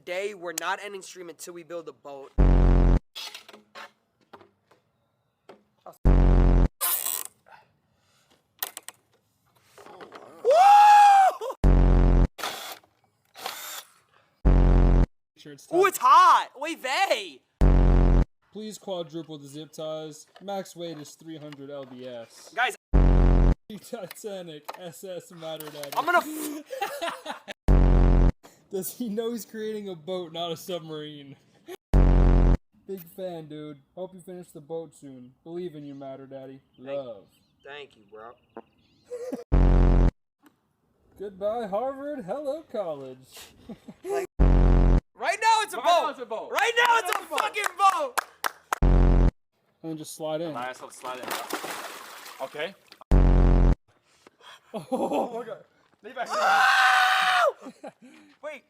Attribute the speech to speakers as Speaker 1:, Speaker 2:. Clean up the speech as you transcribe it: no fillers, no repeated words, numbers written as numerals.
Speaker 1: day. We're not ending stream until we build a boat. Ooh, it's hot! Wait, Vay!
Speaker 2: Please quadruple the zip ties. Max weight is 300 lbs.
Speaker 1: Guys,
Speaker 2: Titanic SS Matter Daddy.
Speaker 1: I'm gonna
Speaker 2: Does he know he's creating a boat, not a submarine? Big fan, dude. Hope you finish the boat soon. Believe in you, Matter Daddy. Love.
Speaker 1: Thank you, bro.
Speaker 2: Goodbye, Harvard. Hello, college.
Speaker 1: Right now it's a boat! Right now it's a fucking boat!
Speaker 2: And just slide in.
Speaker 3: Nice, I'll slide in. Okay.
Speaker 2: Oh my god.
Speaker 1: Wait,